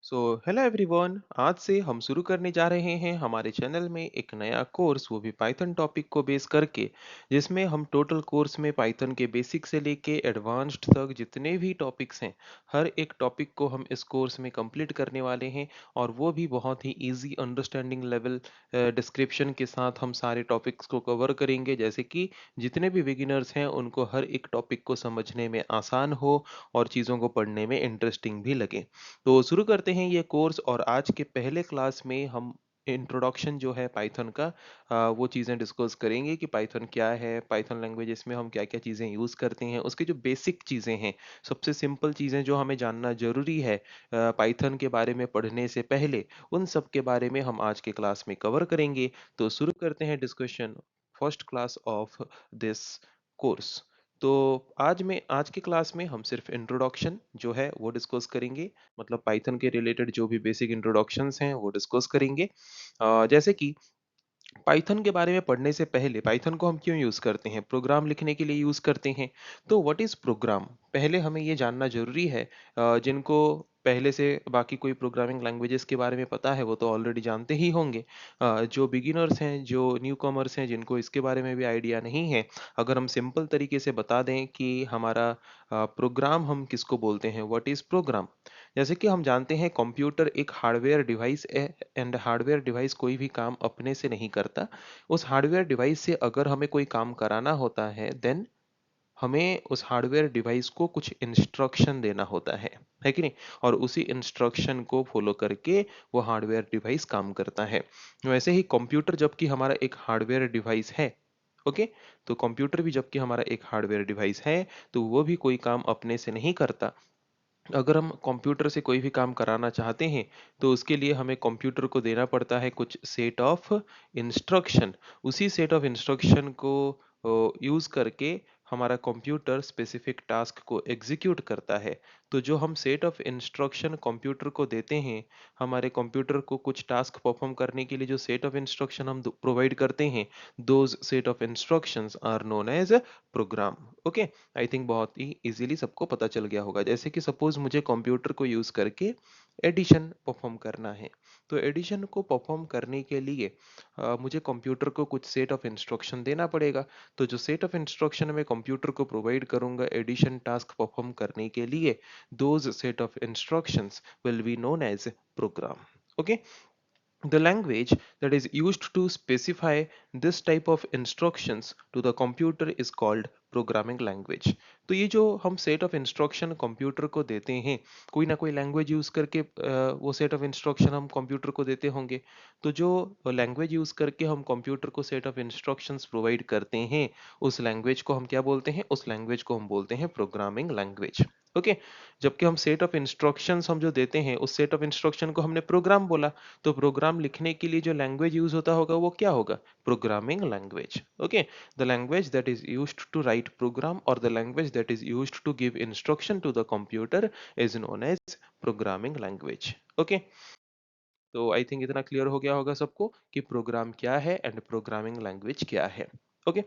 Hello everyone. आज से हम शुरू करने जा रहे हैं हमारे चैनल में एक नया कोर्स, वो भी पाइथन टॉपिक को बेस करके, जिसमें हम टोटल कोर्स में पाइथन के बेसिक से लेके एडवांस्ड तक जितने भी टॉपिक्स हैं, हर एक टॉपिक को हम इस कोर्स में कंप्लीट करने वाले हैं। और वो भी बहुत ही इजी अंडरस्टैंडिंग लेवल डिस्क्रिप्शन के साथ हम सारे टॉपिक्स को कवर करेंगे, जैसे कि जितने भी बिगिनर्स हैं उनको हर एक टॉपिक को समझने में आसान हो और चीज़ों को पढ़ने में इंटरेस्टिंग भी लगे। तो शुरू करते हैं ये कोर्स। और आज के पहले क्लास में हम इंट्रोडक्शन जो है पाइथन का, वो चीज़ें डिस्कस करेंगे कि पाइथन क्या है, पाइथन लैंग्वेज में हम क्या क्या चीज़ें यूज़ करते हैं, उसके जो बेसिक चीज़ें हैं, सबसे सिंपल चीज़ें जो हमें जानना जरूरी है पाइथन के बारे में पढ़ने से पहले, उन सब के बारे में हम आज के क्लास में कवर करेंगे। तो शुरू करते हैं discussion, first class of this course. तो आज के क्लास में हम सिर्फ इंट्रोडक्शन जो है वो डिस्कस करेंगे, मतलब पाइथन के रिलेटेड जो भी बेसिक इंट्रोडक्शंस हैं वो डिस्कस करेंगे। जैसे कि पाइथन के बारे में पढ़ने से पहले, पाइथन को हम क्यों यूज करते हैं, प्रोग्राम लिखने के लिए यूज करते हैं। तो व्हाट इज प्रोग्राम, पहले हमें ये जानना जरूरी है। जिनको पहले से बाकी कोई प्रोग्रामिंग लैंग्वेजेस के बारे में पता है वो तो ऑलरेडी जानते ही होंगे। जो बिगिनर्स हैं, जो न्यू कमर्स हैं, जिनको इसके बारे में भी आइडिया नहीं है, अगर हम सिंपल तरीके से बता दें कि हमारा प्रोग्राम हम किसको बोलते हैं, व्हाट इज प्रोग्राम। जैसे कि हम जानते हैं कंप्यूटर एक हार्डवेयर डिवाइस है, एंड हार्डवेयर डिवाइस कोई भी काम अपने से नहीं करता। उस हार्डवेयर डिवाइस से अगर हमें कोई काम कराना होता है, देन हमें उस हार्डवेयर डिवाइस को कुछ इंस्ट्रक्शन देना होता है कि नहीं। और उसी इंस्ट्रक्शन को फॉलो करके वो हार्डवेयर डिवाइस काम करता है। वैसे ही कंप्यूटर जबकि हमारा एक हार्डवेयर डिवाइस है, ओके, तो कंप्यूटर भी जबकि हमारा एक हार्डवेयर डिवाइस है, तो वो भी कोई काम अपने से नहीं करता। अगर हम कंप्यूटर से कोई भी काम कराना चाहते हैं, तो उसके लिए हमें कंप्यूटर को देना पड़ता है कुछ सेट ऑफ इंस्ट्रक्शन। उसी सेट ऑफ इंस्ट्रक्शन को यूज करके हमारा कंप्यूटर स्पेसिफिक टास्क को एग्जीक्यूट करता है। तो जो हम सेट ऑफ इंस्ट्रक्शन कंप्यूटर को देते हैं, हमारे कंप्यूटर को कुछ टास्क परफॉर्म करने के लिए जो सेट ऑफ इंस्ट्रक्शन हम प्रोवाइड करते हैं, those set of instructions are known as program. Okay, I think बहुत ही इजीली सबको पता चल गया होगा। जैसे कि सपोज मुझे कंप्यूटर को यूज करके एडिशन परफॉर्म करना है, तो एडिशन को परफॉर्म करने के लिए मुझे कंप्यूटर को कुछ सेट ऑफ इंस्ट्रक्शन देना पड़ेगा। तो जो सेट ऑफ इंस्ट्रक्शन मैं कंप्यूटर को प्रोवाइड करूंगा एडिशन टास्क परफॉर्म करने के लिए, those set of instructions will be known as program. Okay, the language that is used to specify this type of instructions to the computer is called programming language. तो ये जो हम set of instruction computer को देते हैं, कोई ना कोई लैंग्वेज यूज करके वो सेट ऑफ इंस्ट्रक्शन हम कंप्यूटर को देते होंगे। तो जो लैंग्वेज यूज करके हम कंप्यूटर को सेट ऑफ इंस्ट्रक्शंस प्रोवाइड करते हैं, उस लैंग्वेज को हम क्या बोलते हैं, उस लैंग्वेज को हम बोलते हैं प्रोग्रामिंग लैंग्वेज। ओके, जबकि हम सेट ऑफ इंस्ट्रक्शंस हम जो देते हैं, उस सेट ऑफ इंस्ट्रक्शन को हमने प्रोग्राम बोला। तो प्रोग्राम लिखने के लिए जो लैंग्वेज यूज होता होगा वो क्या होगा, programming language. Okay, the language that is used to write program और the language that is used to give instruction to the computer is known as programming language. Okay, तो आई थिंक इतना clear हो गया होगा सबको कि programme क्या है एंड प्रोग्रामिंग लैंग्वेज क्या है। Okay,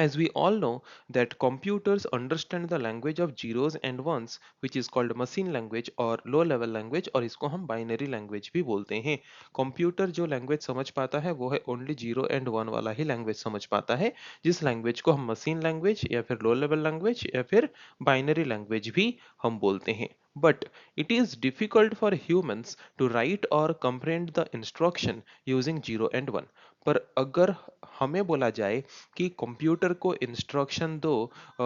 as we all know that computers understand the language of zeros and ones, which is called machine language or low level language, और इसको हम बाइनरी लैंग्वेज भी बोलते हैं। कंप्यूटर जो लैंग्वेज समझ पाता है वो है ओनली जीरो एंड वन वाला ही लैंग्वेज समझ पाता है, जिस लैंग्वेज को हम मशीन लैंग्वेज या फिर लो लेवल लैंग्वेज या फिर बाइनरी लैंग्वेज भी हम बोलते हैं। But it is difficult for humans to write or comprehend the instruction using 0 and 1। पर अगर हमें बोला जाए कि कंप्यूटर को इंस्ट्रक्शन दो,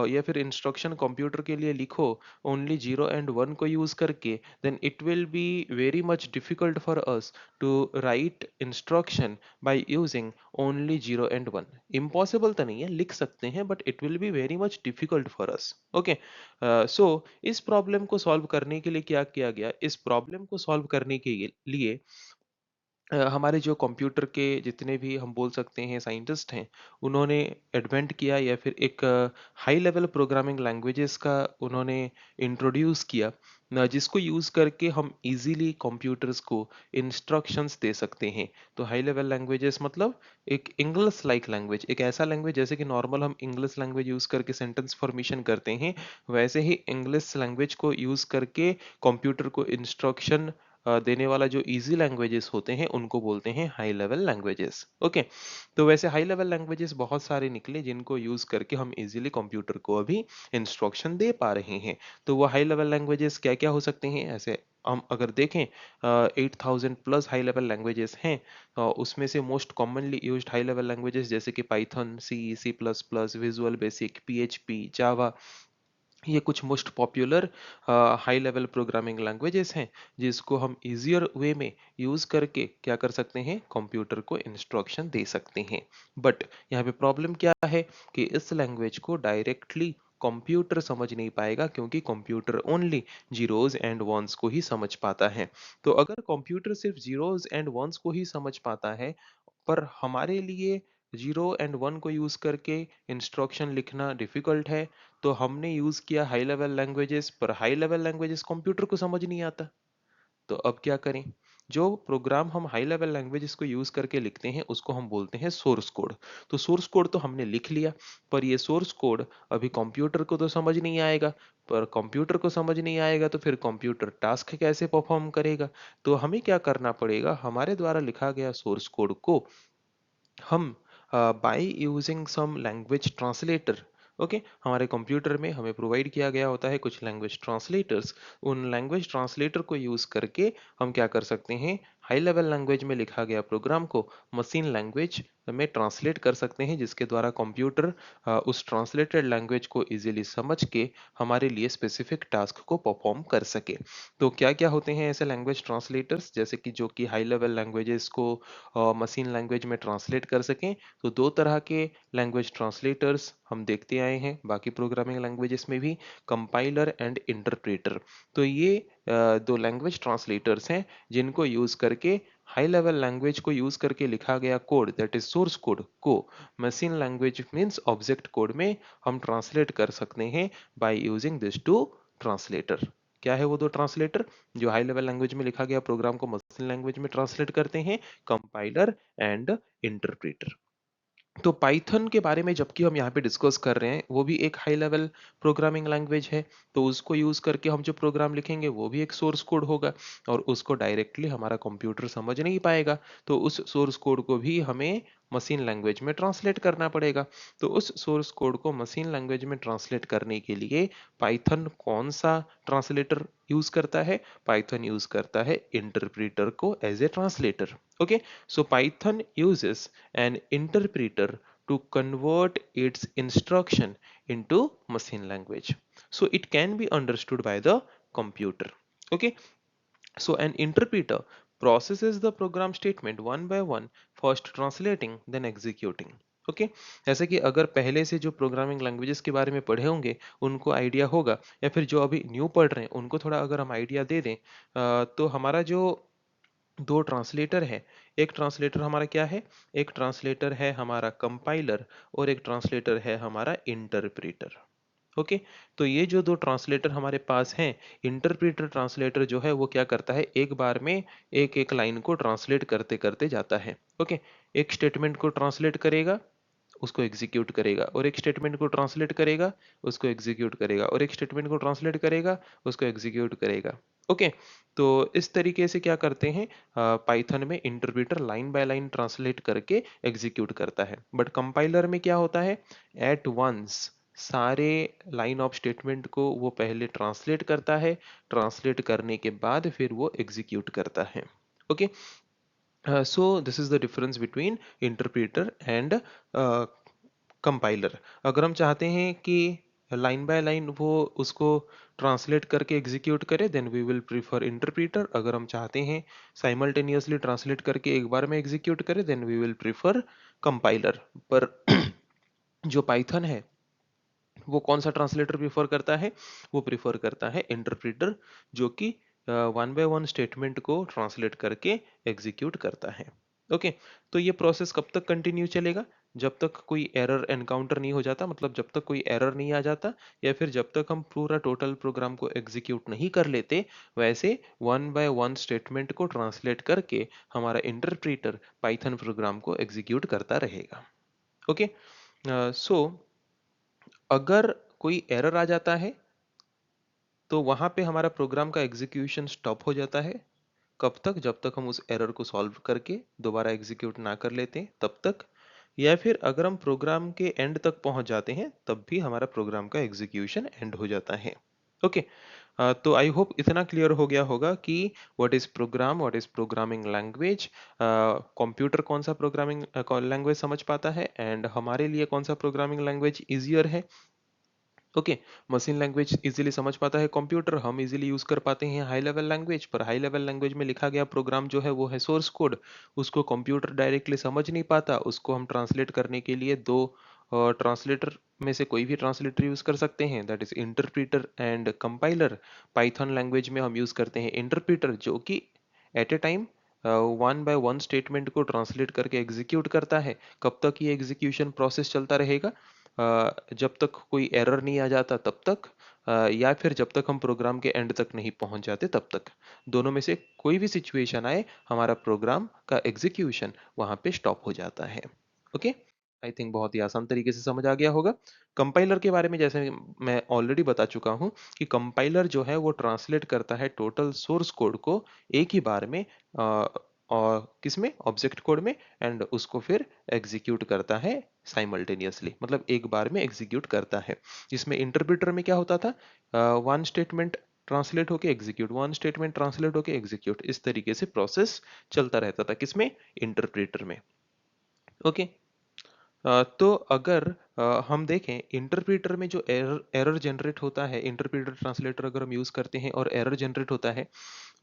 या फिर इंस्ट्रक्शन कंप्यूटर के लिए लिखो ओनली जीरो एंड वन को यूज करके, then it will be very much difficult for us to write instruction by using only zero and one. Impossible तो नहीं है, लिख सकते हैं, but it will be very much difficult for us. Okay, so इस problem को solve करने के लिए क्या किया गया, इस प्रॉब्लम को सॉल्व करने के लिए हमारे जो कंप्यूटर के जितने भी हम बोल सकते हैं साइंटिस्ट हैं, उन्होंने इन्वेंट किया या फिर एक हाई लेवल प्रोग्रामिंग लैंग्वेजेस का उन्होंने इंट्रोड्यूस किया, जिसको यूज करके हम इजीली कंप्यूटर्स को इंस्ट्रक्शंस दे सकते हैं। तो हाई लेवल लैंग्वेजेस मतलब एक इंग्लिश लाइक लैंग्वेज, एक ऐसा लैंग्वेज जैसे कि नॉर्मल हम इंग्लिश लैंग्वेज यूज करके सेंटेंस फॉर्मेशन करते हैं, वैसे ही इंग्लिश लैंग्वेज को यूज करके कंप्यूटर को इंस्ट्रक्शन देने वाला जो इजी लैंग्वेजेस होते हैं उनको बोलते हैं हाई लेवल लैंग्वेजेस। ओके, तो वैसे हाई लेवल लैंग्वेजेस बहुत सारे निकले जिनको यूज करके हम इजीली कंप्यूटर को अभी इंस्ट्रक्शन दे पा रहे हैं। तो वो हाई लेवल लैंग्वेजेस क्या क्या हो सकते हैं? ऐसे हम अगर देखें 8000 प्लस हाई लेवल लैंग्वेजेस हैं। उसमें से most commonly used high level languages जैसे कि Python, C, C plus plus, visual basic, PHP, Java, ये कुछ most popular high level programming languages हैं जिसको हम इजियर वे में यूज करके क्या कर सकते हैं, कंप्यूटर को इंस्ट्रक्शन दे सकते हैं। बट यहाँ पे प्रॉब्लम क्या है कि इस लैंग्वेज को डायरेक्टली कंप्यूटर समझ नहीं पाएगा क्योंकि computer only zeros and ones को ही समझ पाता है। तो अगर कंप्यूटर सिर्फ जीरोज एंड वंस को ही समझ पाता है पर हमारे लिए जीरो एंड वन को यूज करके इंस्ट्रक्शन लिखना डिफिकल्ट है, तो हमने यूज किया हाई लेवल लैंग्वेजेस, पर हाई लेवल लैंग्वेजेस कंप्यूटर को समझ नहीं आता। तो अब क्या करें? जो प्रोग्राम हम हाई लेवल लैंग्वेजेस को यूज करके लिखते हैं उसको हम बोलते हैं सोर्स कोड। तो सोर्स कोड तो हमने लिख लिया, पर ये सोर्स कोड अभी कंप्यूटर को तो समझ नहीं आएगा। पर कंप्यूटर को समझ नहीं आएगा तो फिर कंप्यूटर टास्क कैसे परफॉर्म करेगा? तो हमें क्या करना पड़ेगा, हमारे द्वारा लिखा गया सोर्स कोड को हम by using some language translator. Okay, हमारे कंप्यूटर में हमें प्रोवाइड किया गया होता है कुछ लैंग्वेज ट्रांसलेटर्स। उन लैंग्वेज ट्रांसलेटर को यूज करके हम क्या कर सकते हैं, हाई लेवल लैंग्वेज में लिखा गया प्रोग्राम को मशीन लैंग्वेज में ट्रांसलेट कर सकते हैं, जिसके द्वारा कंप्यूटर उस ट्रांसलेटेड लैंग्वेज को इजीली समझ के हमारे लिए स्पेसिफिक टास्क को परफॉर्म कर सके। तो क्या क्या होते हैं ऐसे लैंग्वेज ट्रांसलेटर्स जैसे कि जो कि हाई लेवल लैंग्वेजेस को मशीन लैंग्वेज में ट्रांसलेट कर सकें? तो दो तरह के लैंग्वेज ट्रांसलेटर्स हम देखते आए हैं बाकी प्रोग्रामिंग लैंग्वेजेस में भी, कंपाइलर एंड इंटरप्रेटर। तो ये दो लैंग्वेज ट्रांसलेटर्स हैं जिनको यूज करके हाई लेवल लैंग्वेज को यूज करके लिखा गया code, that is source code, को machine language means object code में हम ट्रांसलेट कर सकते हैं by using this two translator. क्या है वो दो ट्रांसलेटर जो हाई लेवल लैंग्वेज में लिखा गया प्रोग्राम को मशीन लैंग्वेज में ट्रांसलेट करते हैं? Compiler and interpreter. तो पाइथन के बारे में जबकि हम यहाँ पे डिस्कस कर रहे हैं, वो भी एक हाई लेवल प्रोग्रामिंग लैंग्वेज है। तो उसको यूज करके हम जो प्रोग्राम लिखेंगे वो भी एक सोर्स कोड होगा और उसको डायरेक्टली हमारा कंप्यूटर समझ नहीं पाएगा। तो उस सोर्स कोड को भी हमें मशीन लैंग्वेज में ट्रांसलेट करना पड़ेगा। तो उस सोर्स कोड को मशीन लैंग्वेज में ट्रांसलेट करने के लिए पाइथन कौन सा ट्रांसलेटर यूज करता है? पाइथन यूज करता है इंटरप्रेटर को as a translator. Okay, so Python uses an interpreter to convert its instruction into machine language, so it can be understood by the computer. Okay, so an interpreter processes the program statement one by one, first translating then executing. Okay जैसे कि अगर पहले से जो programming languages के बारे में पढ़े होंगे उनको आइडिया होगा, या फिर जो अभी न्यू पढ़ रहे हैं उनको थोड़ा अगर हम आइडिया दे दें, तो हमारा जो दो ट्रांसलेटर है, एक ट्रांसलेटर हमारा क्या है, एक ट्रांसलेटर है हमारा कंपाइलर और एक ट्रांसलेटर है हमारा इंटरप्रेटर। ओके, तो ये जो दो ट्रांसलेटर हमारे पास हैं, इंटरप्रेटर ट्रांसलेटर जो है वो क्या करता है, एक बार में एक एक लाइन को ट्रांसलेट करते करते जाता है। ओके, एक स्टेटमेंट को ट्रांसलेट करेगा, उसको एग्जीक्यूट करेगा, और एक स्टेटमेंट को ट्रांसलेट करेगा, उसको एग्जीक्यूट करेगा, और एक स्टेटमेंट को ट्रांसलेट करेगा, उसको एग्जीक्यूट करेगा। ओके, तो इस तरीके से क्या करते हैं, पाइथन में interpreter line by line translate करके एग्जीक्यूट करता है। बट कंपाइलर में क्या होता है, एट वंस सारे लाइन ऑफ स्टेटमेंट को वो पहले ट्रांसलेट करता है, ट्रांसलेट करने के बाद फिर वो एग्जीक्यूट करता है। Okay, so this is the difference between interpreter and compiler. अगर हम चाहते हैं कि लाइन बाय लाइन वो उसको ट्रांसलेट करके एग्जीक्यूट करे then we will prefer interpreter. अगर हम चाहते हैं साइमल्टेनियसली ट्रांसलेट करके एक बार में एग्जीक्यूट करे then we will prefer compiler. पर जो पाइथन है वो कौन सा ट्रांसलेटर प्रीफर करता है, वो प्रीफर करता है इंटरप्रेटर, जो कि वन बाय वन स्टेटमेंट को ट्रांसलेट करके एग्जीक्यूट करता है। ओके, तो ये प्रोसेस कब तक कंटिन्यू चलेगा, जब तक कोई एरर एनकाउंटर नहीं हो जाता, मतलब जब तक कोई एरर नहीं आ जाता, या फिर जब तक हम पूरा टोटल प्रोग्राम को एग्जीक्यूट नहीं कर लेते। वैसे वन बाय वन स्टेटमेंट को ट्रांसलेट करके हमारा इंटरप्रेटर पाइथन प्रोग्राम को एग्जीक्यूट करता रहेगा। ओके, सो अगर कोई एरर आ जाता है तो वहां पे हमारा प्रोग्राम का एग्जीक्यूशन स्टॉप हो जाता है। कब तक? जब तक हम उस एरर को सॉल्व करके दोबारा एग्जीक्यूट ना कर लेते हैं तब तक, या फिर अगर हम प्रोग्राम के एंड तक पहुंच जाते हैं तब भी हमारा प्रोग्राम का एग्जीक्यूशन एंड हो जाता है। ओके। तो आई होप इतना क्लियर हो गया होगा कि what is program, what is programming language, computer कौन सा प्रोग्रामिंग लैंग्वेज समझ पाता है एंड हमारे लिए कौन सा प्रोग्रामिंग लैंग्वेज इजियर है। ओके। मशीन लैंग्वेज इजीली समझ पाता है कंप्यूटर, हम इजीली यूज कर पाते हैं हाई लेवल लैंग्वेज, पर हाई लेवल लैंग्वेज में लिखा गया प्रोग्राम जो है वो है सोर्स कोड, उसको कंप्यूटर डायरेक्टली समझ नहीं पाता, उसको हम ट्रांसलेट करने के लिए दो ट्रांसलेटर में से कोई भी ट्रांसलेटर यूज कर सकते हैं, that is interpreter and compiler. Python language में हम यूज करते हैं इंटरप्रीटर, जो कि at a time one by one statement को ट्रांसलेट करके एग्जीक्यूट करता है। कब तक ये एग्जीक्यूशन प्रोसेस चलता रहेगा? जब तक कोई एरर नहीं आ जाता तब तक, या फिर जब तक हम प्रोग्राम के एंड तक नहीं पहुंच जाते तब तक। दोनों में से कोई भी सिचुएशन आए, हमारा प्रोग्राम का एग्जीक्यूशन वहां पे स्टॉप हो जाता है। ओके। आई थिंक बहुत ही आसान तरीके से समझ आ गया होगा। कंपाइलर के बारे में जैसे मैं ऑलरेडी बता चुका हूं कि कंपाइलर जो है वो ट्रांसलेट करता है टोटल सोर्स कोड को एक ही बार में, और किसमें? ऑब्जेक्ट कोड में, एंड उसको फिर एग्जीक्यूट करता है साइमल्टेनियसली, मतलब एक बार में एग्जीक्यूट करता है। जिसमें इंटरप्रेटर में क्या होता था? वन स्टेटमेंट ट्रांसलेट होके एग्जीक्यूट, वन स्टेटमेंट ट्रांसलेट होके एग्जीक्यूट, इस तरीके से प्रोसेस चलता रहता था। किसमें? इंटरप्रेटर में। ओके। तो अगर हम देखें इंटरप्रेटर में जो एरर एरर जनरेट होता है, इंटरप्रेटर ट्रांसलेटर अगर हम यूज करते हैं और एरर जनरेट होता है,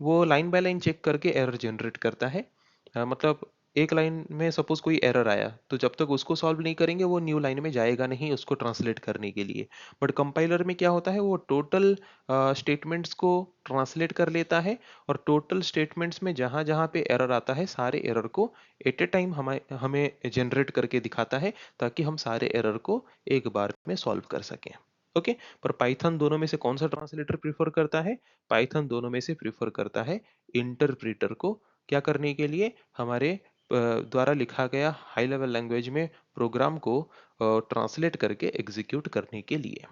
वो लाइन बाय लाइन चेक करके एरर जनरेट करता है। मतलब एक लाइन में सपोज कोई एरर आया, तो जब तक उसको सॉल्व नहीं करेंगे वो न्यू लाइन में जाएगा नहीं उसको ट्रांसलेट करने के लिए। बट कंपाइलर में क्या होता है, वो टोटल स्टेटमेंट्स को ट्रांसलेट कर लेता है, और टोटल स्टेटमेंट्स में जहां जहां पे एरर आता है सारे एरर को एट ए टाइम हमें हमें जनरेट करके दिखाता है, ताकि हम सारे एरर को एक बार में सॉल्व कर सकें। ओके। पर पाइथन दोनों में से कौन सा ट्रांसलेटर प्रीफर करता है? पाइथन दोनों में से प्रीफर करता है इंटरप्रेटर को। क्या करने के लिए? हमारे द्वारा लिखा गया हाई लेवल लैंग्वेज में प्रोग्राम को ट्रांसलेट करके एग्जीक्यूट करने के लिए।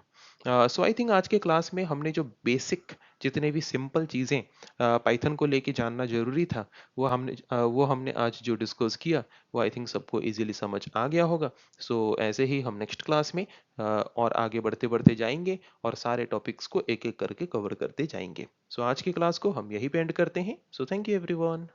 सो आई थिंक आज के क्लास में हमने जो बेसिक जितने भी सिंपल चीज़ें पाइथन को लेके जानना जरूरी था, वो हमने आज जो डिस्कस किया, वो आई थिंक सबको इजीली समझ आ गया होगा। सो ऐसे ही हम नेक्स्ट क्लास में और आगे बढ़ते बढ़ते जाएंगे और सारे टॉपिक्स को एक एक करके कवर करते जाएंगे। सो आज की क्लास को हम यही पे एंड करते हैं। So thank you everyone.